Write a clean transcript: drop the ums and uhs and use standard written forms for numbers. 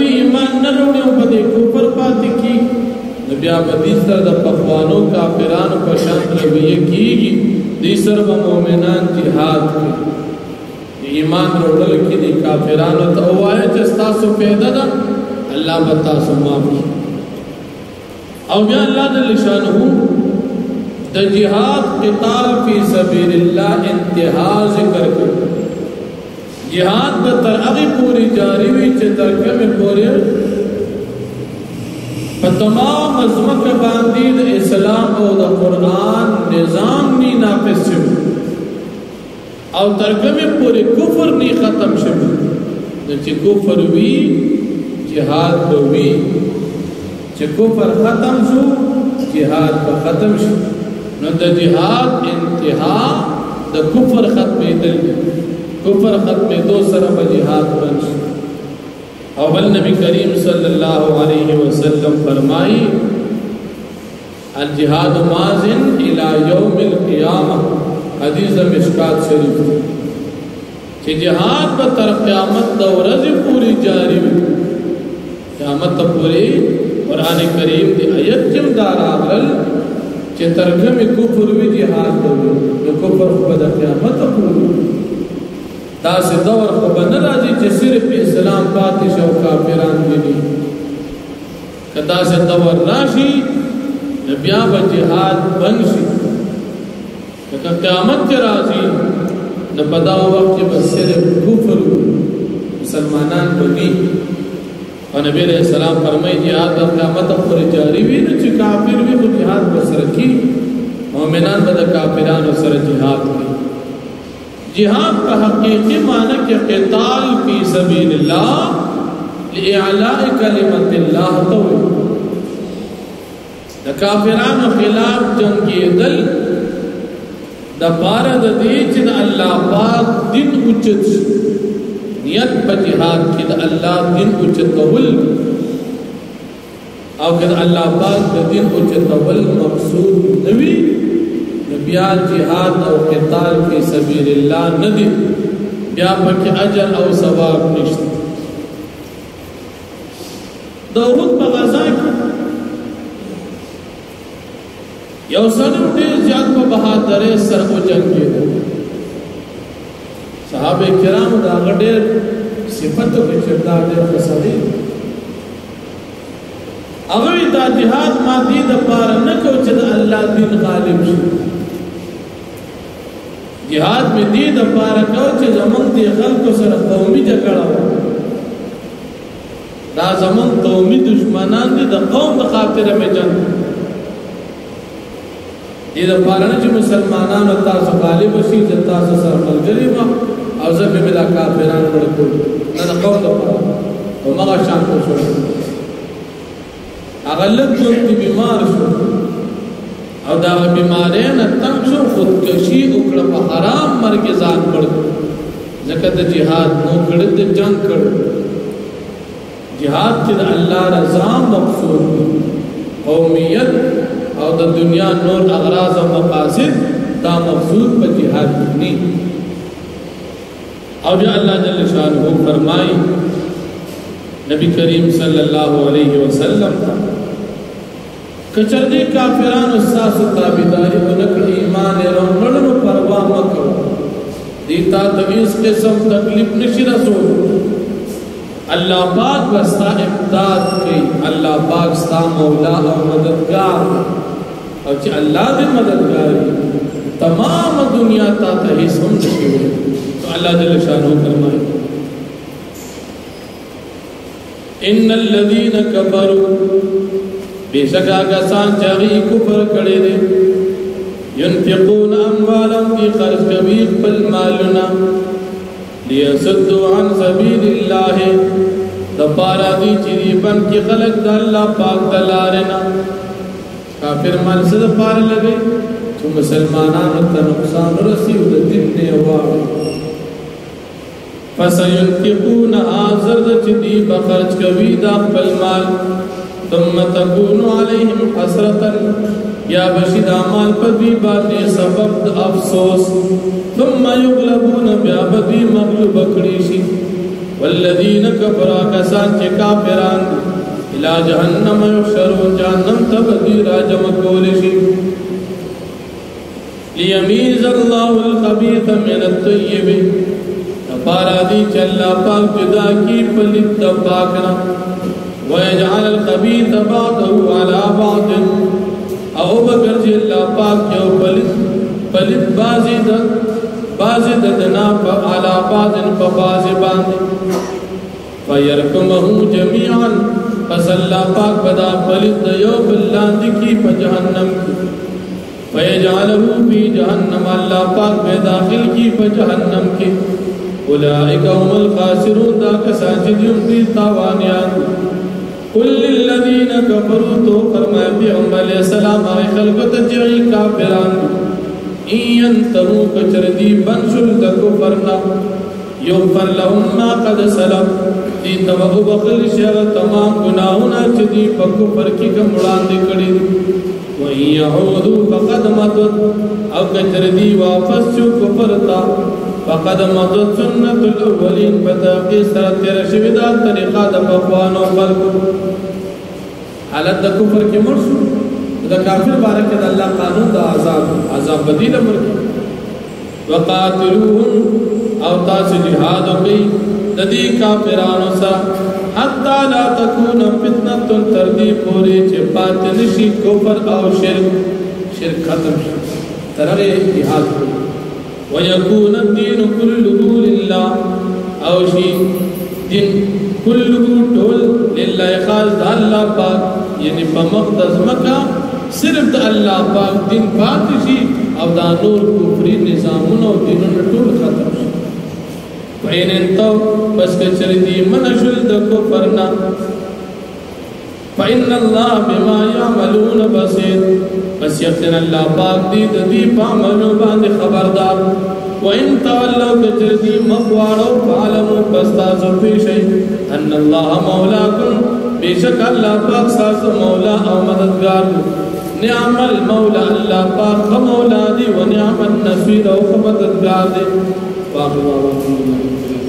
کدی ایمان نه وروړي او په دې کفر پاتې کی بیا به دې سره د پخوانو کافرانو په شان رویه کیږي دې سره به مؤمنان جهاد کوي ایمان وروړل کې دې کافرانو ته وایي چې تاسو پیدا ده الله به تاسو معاف کړي او بیا الله جل شانه د جهاد قتال فی سبیل الله انتها ذکر کړ جهاد به تر هغه پوری جاری وي چې تر کومه پورې په تمام ازمکه باندې د اسلام او د قران نظام ني نافذ شي او تر کومه پورې کفر ني ختم شي چې کفر وی جهاد به وی چې کفر ختم شو جهاد به ختم شي نو د جهاد انتها د کفر ختمېدل کفر ختمېدو سره به جهاد بنشي او بل نبی کریم صلی الله علیه وسلم فرمایي الجهاد ماضٍ الى یوم القیامه حدیث مشکات شریف چې جهاد به تر قیامت د ورځې پوری جاری وي قیامت پوری قران کریم دی آیت کې دار اغل چې ترجمه کفر وی جهاد کوي نو کفر په د قیامت پوری دا سه دور خو بن راځي چې صرف اسلام پاتې شو کافران دي کدا سه دور راشي بیا به جهاد بنشي که قیامت کې راځي نو په دا وخت کې به صرف کفر مسلمانان بږي او نبی علیہ السلام فرمایي جهاد د قیامت پورې جاری وي چې کافر وي خو جهاد بسره کی مؤمنان به د کافرانو سره جهاد کوي جهاد په حقيقي معنی کې قتال فی سبیل الله لاعلاء کلمت الله تو د کافرانو خلاف جنگیدل د پاره د دې چې د الله پاک دین اوچت نیت په جهاد کې د الله دین اوچتول او که الله پاک د دین اوچتول مقصود نوي بیا جهاد او قتال فی سبیل الله ندی بیا پکې اجر او ثواب نشته د احد په غزا کې یو سړی ډېر زیات په بهادرۍ سره وجنګېده صحابه کرام دا غډېر صفاتو کې چردار دې فسادي هغه دا جهاد مادي د پاره نه کو چې الله دین غالب شي جهاد میں دی د پاره کو چې زمون دي خلکو سره قومي جګړه دا زمون قومي دشمنان دي د قوم د خاطر میں جنگ دې د پاره چې مسلمانانو تاسو غالب شي چې تاسو سره ملګری ما او زه به ملا کافرانو ورکول نه قوم د پاره او ما شان کو شو هغه لږ بیمار شو او دا بیماری نه تنگ شو خودکشي وکړه په حرام مرګ ځان کړ ځکه د جهاد نو کړه د جنگ کړ جهاد چې د الله رضا مقصود قومیت او د دنیا نور اغراض او مقاصد دا مقصود په جهاد نه او بیا الله جل شانه فرمایي نبی کریم صلی الله علیه وسلم کچردی کافران استاسو تابیداری ونکڑ ایمان رونڑنو پروا مکو دیتا تمیز قسم تکلیف نشی رسول اللہ پاک وستا امداد کی اللہ پاک ستا مولا و مددگار او چی اللہ دے مددگاری تمام دنیا تا تحیث ہم نشی ہوئے تو اللہ جل شانو فرمائے ان الذین کفروا بے شک آگا سان چاگی کفر کڑے دے ینفقون اموالا کی خرج کبیر پل مالنا لیسدو عن سبیل اللہ دپارا دی چیزی بن کی خلق دا اللہ پاک دلارنا کافر مال سے دپارا لگے تو مسلمانان تا نقصان رسیو دا دن وار فسینفقون آزر دا چیزی بخرج کبیر دا پل مال ثم تكون عليهم حسرة یا بشید اعمال پر بھی باندې سبب د افسوس ثم يغلبون بیا بدی مغلوب کړي شي والذین کفروا کسان چه کافران الى جہنم یحشرون جہنم تبدی راجم کولشی لیمیز اللہ الخبیث من الطیب تپارا دی چلا پاک جدا کی پلت پاکنا ویجعل الخبیث بعضه على بعض او بکر جی اللہ پاک جو پلت بازی ددنا على بعض فبازی باندی فیرکمہو جمیعا پس اللہ پاک بدا پلت دیو بلاندی کی پا جہنم کی فیجعلہو فی جہنم اللہ پاک بے داخل کی پا جہنم کی اولئک هم الخاسرون دا کساجدیوں دی تاوانیان قل للذین کفروا تو فرمائے پیغمبر علیہ السلام آئے خلقت جعی کافران این ینتہو کچردی بنشل دا کفرنا یغفر لهم ما قد سلم دی توقع بخل شیغ تمام گناہونا چدی پا کفر کی کمڑان دی کڑی وَإِن يَعُودُوا فَقَدْ مَضَتْ او کچردی واپس چو کفرتا فَقَدْ مَضَتْ سُنَّةُ الْأَوَّلِينَ فتاقی سرت تیر شویدہ طریقہ دا بخوان و خلق حالت دا کفر کی مرسو دا کافر بارکت اللہ قانون دا عذاب بدیل مرکی وَقَاتِلُوهُمْ او تاس جہاد کی ندی کافرانو سا حتی لا تکون فتنة تردی پوری چه پاتنشی کفر او شرک ختم شد ترغی جہاد کی وَيَكُونَ الدِّينُ كُلُّهُ لِلَّهِ او شی دین کلہو ٹول للہ خاص دا اللہ پاک یعنی پا مقدس مکہ صرف دا اللہ پاک دین پاک شی او دا نور کفری نظامون او دینون ٹول ختم شی وَإِنْ انتو بس کچر دی منشل دا کفرنا فَإِنَّ اللَّهَ بِمَا يَعْمَلُونَ بَصِيرٌ بس یقین اللہ پاک دی دی پاملو باند خبردار وَإِن تَوَلَّوْا کچر دی مخوارو فَعَلَمُوا بستازو پیشی ان اللہ مولاکم بے شک اللہ پاک ساس مولا او مددگار نعم المولا اللہ پاک مولا دی و نعم النصیر او مددگار دی باقی